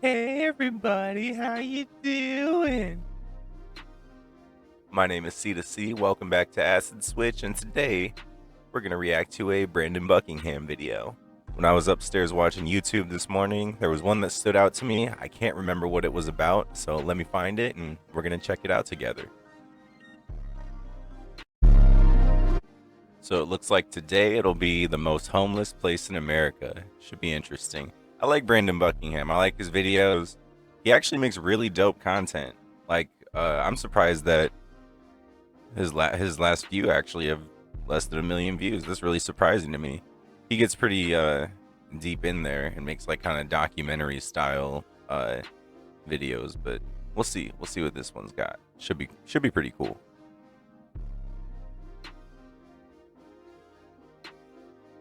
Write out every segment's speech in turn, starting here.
Hey everybody, how you doing? My name is Ceda. Welcome back to Acid Switch, and today we're gonna react to a Brandon Buckingham video. When I was upstairs watching YouTube this morning, there was one that stood out to me. I can't remember what it was about, so let me find it and we're gonna check it out together. So it looks like today it'll be the most homeless place in America. Should be interesting. I like Brandon Buckingham. I like his videos. He actually makes really dope content. Like, I'm surprised that his last view actually have less than 1 million views. That's really surprising to me. He gets pretty deep in there and makes like kind of documentary style videos, but we'll see what this one's got. Should be pretty cool.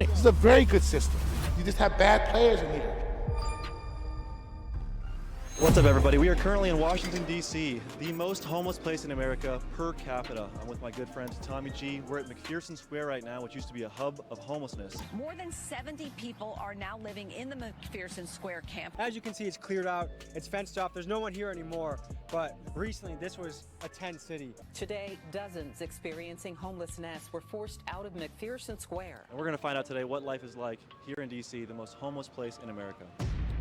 This is a very good system. You just have bad players in here. What's up, everybody? We are currently in Washington, D.C., the most homeless place in America per capita. I'm with my good friend Tommy G. We're at McPherson Square right now, which used to be a hub of homelessness. More than 70 people are now living in the McPherson Square camp. As you can see, it's cleared out, it's fenced off, there's no one here anymore, but recently this was a tent city. Today, dozens experiencing homelessness were forced out of McPherson Square. And we're going to find out today what life is like here in D.C., the most homeless place in America.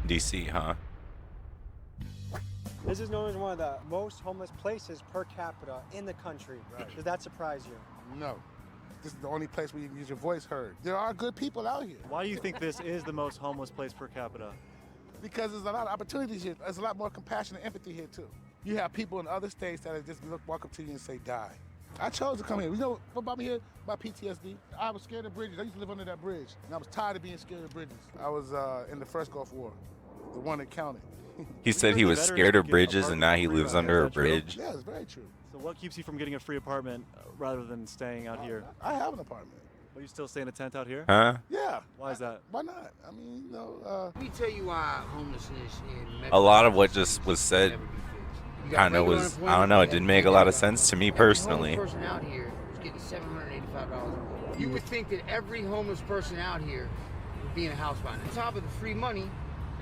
DC, huh? This is known as one of the most homeless places per capita in the country. Right. Does that surprise you? No. This is the only place where you can use your voice heard. There are good people out here. Why do you think this is the most homeless place per capita? Because there's a lot of opportunities here. There's a lot more compassion and empathy here, too. You have people in other states that just walk up to you and say, die. I chose to come here. You know what about me here? About PTSD. I was scared of bridges. I used to live under that bridge, and I was tired of being scared of bridges. I was in the first Gulf War, the one that counted. He said he was scared of bridges and now he lives under a bridge. Yeah, it's very true. So what keeps you from getting a free apartment rather than staying out here? I have an apartment. But you still stay in a tent out here? Huh? Yeah. Why is that? Why not? I mean, you know. Let me tell you why homelessness in A lot of what just was said kind of was, I don't know, it didn't make a lot of sense to me personally. Every homeless person out here is getting $785. You would think that every homeless person out here would be in a house by now. On top of the free money,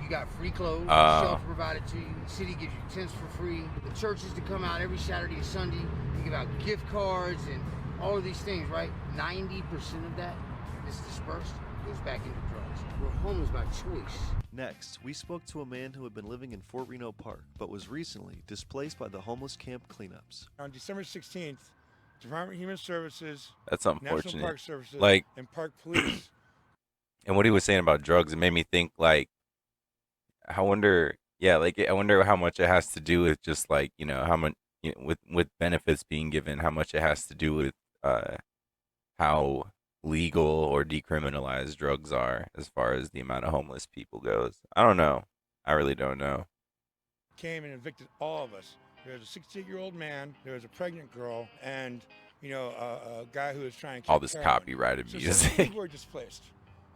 you got free clothes, shelter provided to you. The city gives you tents for free. The churches to come out every Saturday and Sunday. You give out gift cards and all of these things, right? 90% of that is dispersed, goes back into drugs. We're homeless by choice. Next, we spoke to a man who had been living in Fort Reno Park, but was recently displaced by the homeless camp cleanups. On December 16th, Department of Human Services, That's National unfortunate. Park Services, Like, and Park Police. and what he was saying about drugs, it made me think like, I wonder how much it has to do with just like, you know, how much, you know, with benefits being given, how much it has to do with how legal or decriminalized drugs are as far as the amount of homeless people goes. I don't know. I really don't know. Came and evicted all of us. There was a 68-year-old man, there was a pregnant girl, and, you know, a guy who was trying to All keep this heroin. copyrighted So music. people were displaced,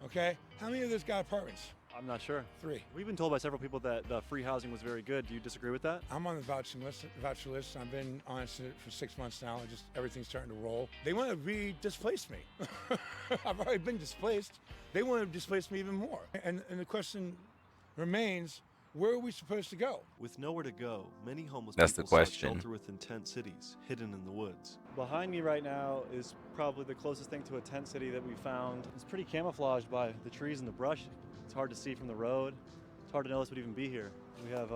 okay? How many of those got apartments? I'm not sure. 3. We've been told by several people that the free housing was very good. Do you disagree with that? I'm on the voucher list. I've been on it for 6 months now. Just everything's starting to roll. They want to re-displace me. I've already been displaced. They want to displace me even more. And the question remains, where are we supposed to go? With nowhere to go, many homeless That's the people sought question. shelter within tent cities, hidden in the woods. Behind me right now is probably the closest thing to a tent city that we found. It's pretty camouflaged by the trees and the brush. It's hard to see from the road. It's hard to know this would even be here. We have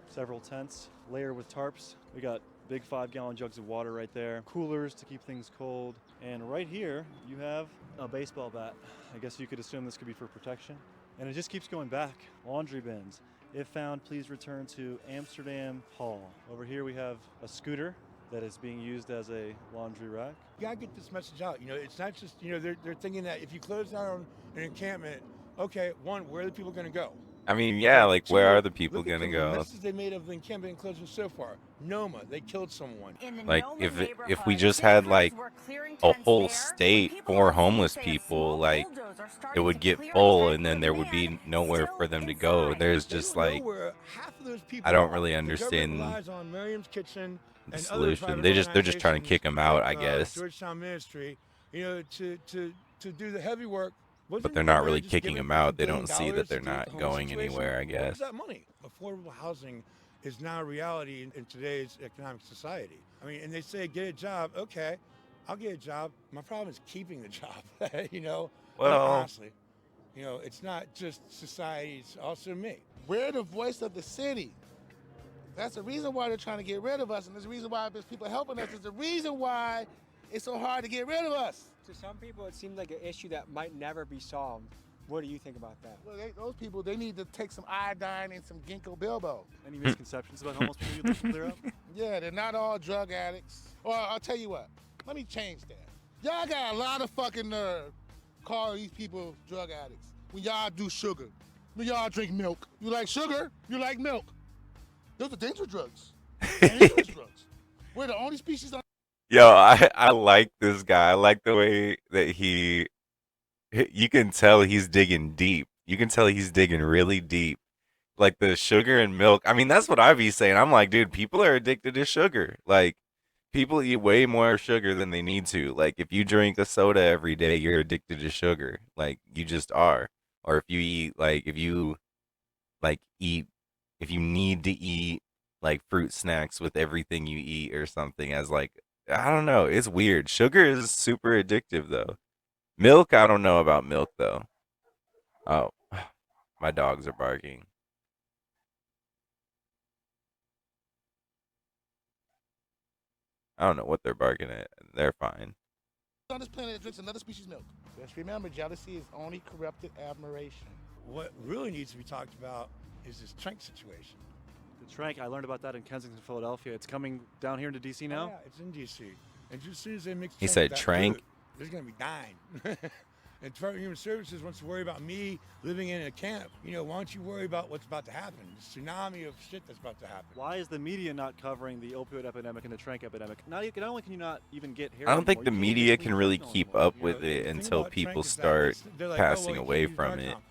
several tents layered with tarps. We got big 5-gallon jugs of water right there, coolers to keep things cold. And right here, you have a baseball bat. I guess you could assume this could be for protection. And it just keeps going back. Laundry bins. If found, please return to Amsterdam Hall. Over here we have a scooter that is being used as a laundry rack. You gotta get this message out. You know, it's not just, you know, they're thinking that if you close down an encampment, okay, one, where are the people gonna go? I mean, yeah, like Two, where are the people look at gonna the go? messes they made of the encampment closing so far. Noma, they killed someone. Like if we just had like a whole state for homeless people, like it would get full and then there would be nowhere for them to go. There's just like, I don't really understand the solution. They're just trying to kick them out, I guess. Georgetown Ministry, you know, to do the heavy work but they're not really kicking them out. They don't see that they're not going anywhere, I Where was guess. that money? Affordable housing is now a reality in today's economic society. I mean, and they say get a job. Okay, I'll get a job. My problem is keeping the job. You know, Well, honestly, you know, it's not just society; it's also me. We're the voice of the city. That's the reason why they're trying to get rid of us, and there's a reason why there's people helping us. There's a reason why it's so hard to get rid of us. To some people, it seems like an issue that might never be solved. What do you think about that? Well, those people, they need to take some iodine and some ginkgo biloba. Any misconceptions about homeless people you'd like to clear up? Yeah, they're not all drug addicts. Or I'll tell you what, let me change that. Y'all got a lot of fucking nerve calling these people drug addicts when y'all do sugar, when y'all drink milk. You like sugar, you like milk. Those are dangerous drugs. Dangerous drugs. We're the only species on. yo, I like this guy. I like the way that you can tell he's digging deep. You can tell he's digging really deep. Like the sugar and milk. I mean, that's what I be saying. I'm like, dude, people are addicted to sugar. Like, people eat way more sugar than they need to. Like, if you drink a soda every day, you're addicted to sugar. Like, you just are. Or if you eat, like, if you need to eat, like, fruit snacks with everything you eat or something as, like, I don't know. It's weird. Sugar is super addictive, though. Milk, I don't know about milk, though. Oh, my dogs are barking. I don't know what they're barking at. They're fine. On this planet that drinks another species' milk. Just remember, jealousy is only corrupted admiration. What really needs to be talked about is this Trank situation. The Trank, I learned about that in Kensington, Philadelphia. It's coming down here into D.C. now? Oh, yeah, it's in D.C. And just as soon as they mix He Trank said with that Trank? food, there's going to be dying. And Department of Human Services wants to worry about me living in a camp. You know, why don't you worry about what's about to happen? The tsunami of shit that's about to happen. Why is the media not covering the opioid epidemic and the Trank epidemic? Not only can you not even get here I don't think anymore, the you can't media even can clean really fentanyl keep anymore. up You know, with the it thing until about people Trank is that start they're like, passing you away can't use from it. Narcan.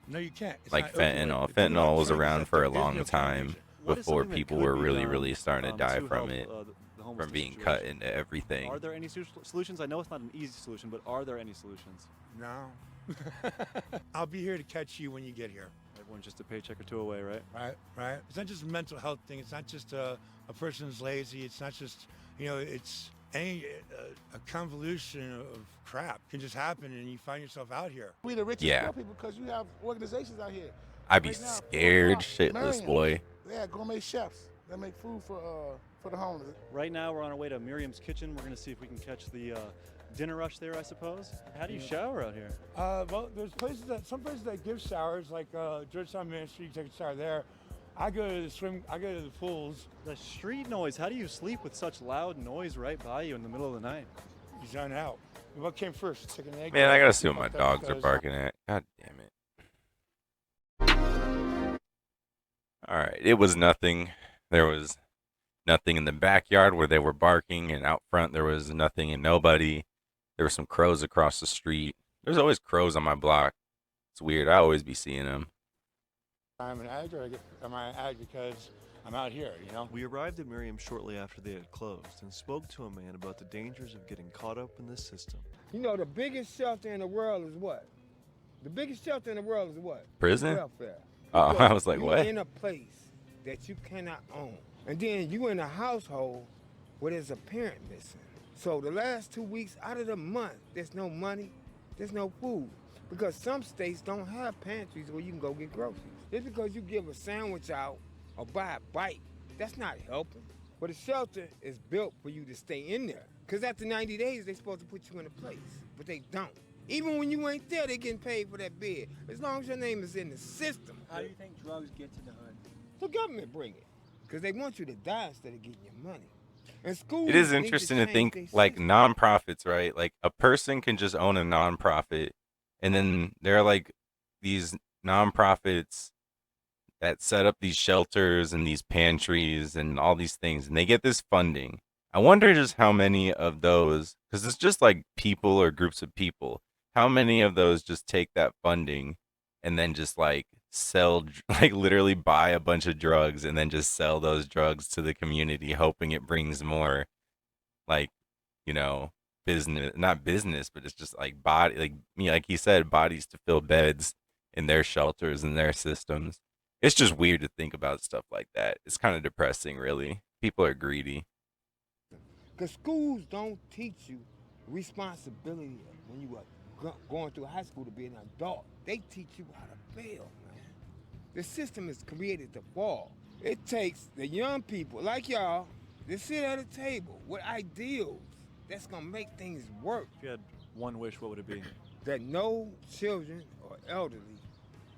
No, you can't. It's Like not opioid. fentanyl. The thing about Fentanyl was Trank is around that for there a is no long time countermeasure. What is before something that people could were be really, done, really starting to die to from help, it, the from homelessness being situation? cut into everything. Are there any solutions? I know it's not an easy solution, but are there any solutions? No. I'll be here to catch you when you get here. Everyone's just a paycheck or two away, right? Right. It's not just a mental health thing. It's not just a person's lazy. It's not just, you know, it's a convolution of crap can just happen and you find yourself out here. We the richest Yeah. poor people because you have organizations out here. I'd be Right now, scared 4 o'clock, shitless, Marion's. boy. They have gourmet chefs that make food for the homeless. Right now, we're on our way to Miriam's Kitchen. We're going to see if we can catch the dinner rush there, I suppose. How do you shower out here? Well, there's some places that give showers, like Georgetown Ministry. You take a shower there. I go to the pools. The street noise. How do you sleep with such loud noise right by you in the middle of the night? You zone out. What came first? Chicken and egg? Man, I gotta see what my Fuck that, dogs are because- barking at. God damn it. Alright, it was nothing. There was nothing in the backyard where they were barking, and out front there was nothing and nobody. There were some crows across the street. There's always crows on my block. It's weird. I always be seeing them. I'm an addict, or am I an addict because I'm out here, you know? We arrived at Miriam shortly after they had closed and spoke to a man about the dangers of getting caught up in this system. You know, the biggest shelter in the world is what? The biggest shelter in the world is what? Prison? Welfare. Oh, Because I was like, you what? in a place that you cannot own. And then you in a household where there's a parent missing. So the last 2 weeks out of the month, there's no money, there's no food. Because some states don't have pantries where you can go get groceries. Just because you give a sandwich out or buy a bike, that's not helping. But a shelter is built for you to stay in there. Because after 90 days, they're supposed to put you in a place, but they don't. Even when you ain't there, they getting paid for that bed. As long as your name is in the system. How do you think drugs get to the hood? The government bring it. Because they want you to die instead of getting your money. And schools It is need interesting to to change think their like system. nonprofits, right? Like a person can just own a nonprofit, and then there are like these nonprofits that set up these shelters and these pantries and all these things, and they get this funding. I wonder just how many of those, because it's just like people or groups of people, how many of those just take that funding and then just like sell, like literally buy a bunch of drugs and then just sell those drugs to the community, hoping it brings more, like, you know, business, not business, but it's just like body, like me, like he said, bodies to fill beds in their shelters and their systems. It's just weird to think about stuff like that. It's kind of depressing, really. People are greedy. Because schools don't teach you responsibility when you are going through high school to be an adult. They teach you how to fail, man. The system is created to fall. It takes the young people like y'all to sit at a table with ideals that's gonna make things work. If you had one wish, what would it be? That no children or elderly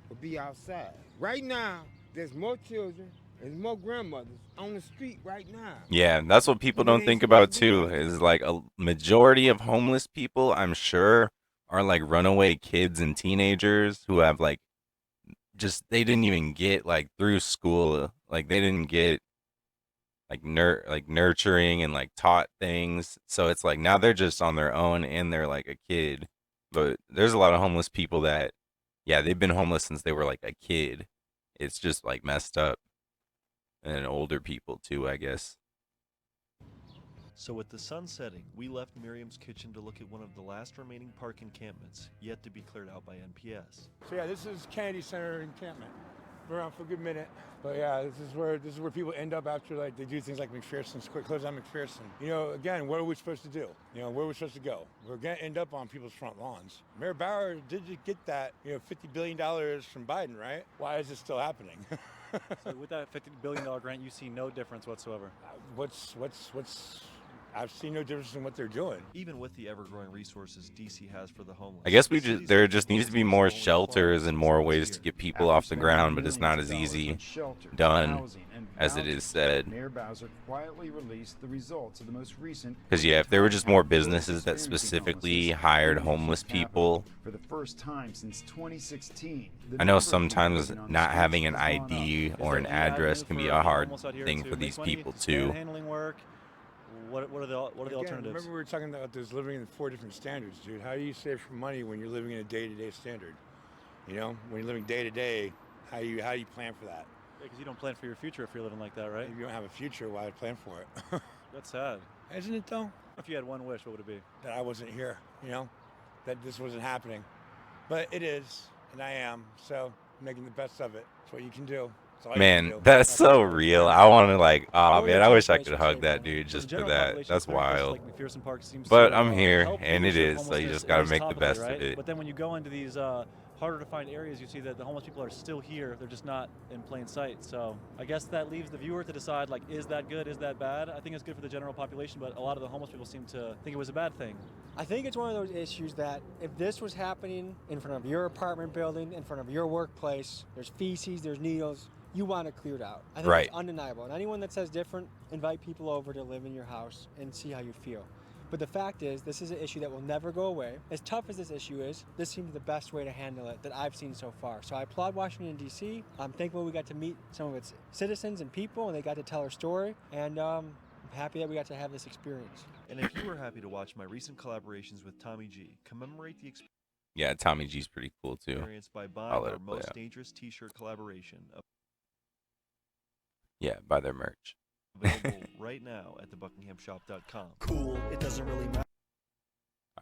will be outside. Right now, there's more children, there's more grandmothers on the street right now. Yeah, that's what people don't think about too. Is like a majority of homeless people, I'm sure, are like runaway kids and teenagers who have like just they didn't even get like through school, like they didn't get like nurturing and like taught things. So it's like now they're just on their own and they're like a kid. But there's a lot of homeless people that, yeah, they've been homeless since they were like a kid. It's just like messed up. And older people too, I guess. So with the sun setting, we left Miriam's kitchen to look at one of the last remaining park encampments yet to be cleared out by NPS. So yeah, this is Kennedy Center encampment. Been around for a good minute, but yeah, this is where people end up after like they do things like McPherson's, quick close down McPherson. You know, again, what are we supposed to do? You know, where are we supposed to go? We're gonna end up on people's front lawns. Mayor Bauer did get that, $50 billion from Biden, right? Why is it still happening? So with that $50 billion grant, you see no difference whatsoever. I've seen no difference in what they're doing. Even with the ever-growing resources DC has for the homeless. I guess there just needs to be more shelters and more ways to get people off the ground, but it's not as easy done as it is said. Mayor Bowser quietly released the results of the most recent. Because yeah, if there were just more businesses that specifically hired homeless people. For the first time since 2016. I know sometimes not having an ID or an address can be a hard thing for these people too. Handling work. What are the alternatives? Remember we were talking about this living in 4 different standards, dude. How do you save for money when you're living in a day-to-day standard? You know, when you're living day-to-day, how do you plan for that? Because you don't plan for your future if you're living like that, right? If you don't have a future, why plan for it? That's sad. Isn't it though? If you had one wish, what would it be? That I wasn't here, that this wasn't happening. But it is, and I am, so making the best of it. That's what you can do. Man, that's so real. I want to man, I wish I could hug that dude just for that. That's wild. But I'm here, and it is, so you just got to make the best of it. But then when you go into these harder to find areas, you see that the homeless people are still here. They're just not in plain sight. So I guess that leaves the viewer to decide, like, is that good? Is that bad? I think it's good for the general population, but a lot of the homeless people seem to think it was a bad thing. I think it's one of those issues that if this was happening in front of your apartment building, in front of your workplace, there's feces, there's needles, you want it cleared out. I think right. It's undeniable. And anyone that says different, invite people over to live in your house and see how you feel. But the fact is, this is an issue that will never go away. As tough as this issue is, this seems the best way to handle it that I've seen so far. So I applaud Washington, D.C. I'm thankful we got to meet some of its citizens and people, and they got to tell our story. And I'm happy that we got to have this experience. And if you were happy to watch my recent collaborations with Tommy G, commemorate the experience. Yeah, Tommy G's pretty cool too. By buying our Most Dangerous t-shirt collaboration. Yeah, buy their merch. Available right now at thebuckinghamshop.com. Cool. It doesn't really matter.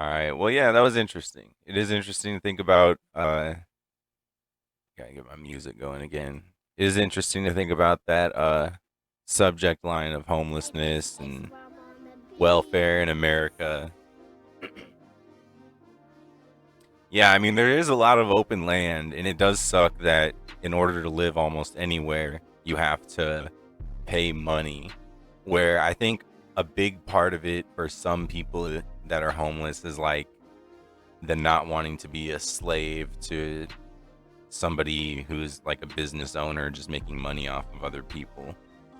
All right. Well, yeah, that was interesting. It is interesting to think about. Gotta get my music going again. It is interesting to think about that subject line of homelessness and welfare in America. Yeah, I mean, there is a lot of open land, and it does suck that in order to live almost anywhere, you have to pay money, where I think a big part of it for some people that are homeless is like the not wanting to be a slave to somebody who's like a business owner just making money off of other people.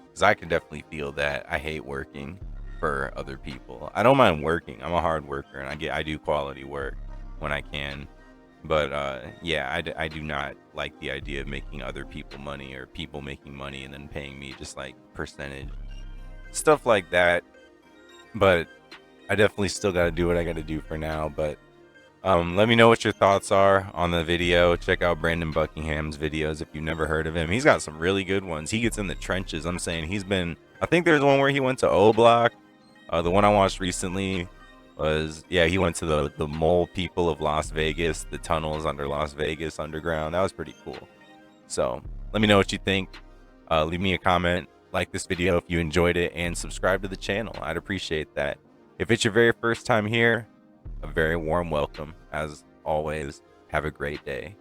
Because I can definitely feel that. I hate working for other people. I don't mind working. I'm a hard worker, and I do quality work when I can. But yeah, I do not like the idea of making other people money or people making money and then paying me just like percentage stuff like that. But I definitely still got to do what I got to do for now. But let me know what your thoughts are on the video. Check out Brandon Buckingham's videos if you've never heard of him. He's got some really good ones. He gets in the trenches. I'm saying I think there's one where he went to O Block. The one I watched recently, was, yeah, he went to the mole people of Las Vegas, the tunnels under Las Vegas underground. That was pretty cool. So let me know what you think. Leave me a comment, like this video if you enjoyed it, and subscribe to the channel. I'd appreciate that. If it's your very first time here, a very warm welcome. As always, have a great day.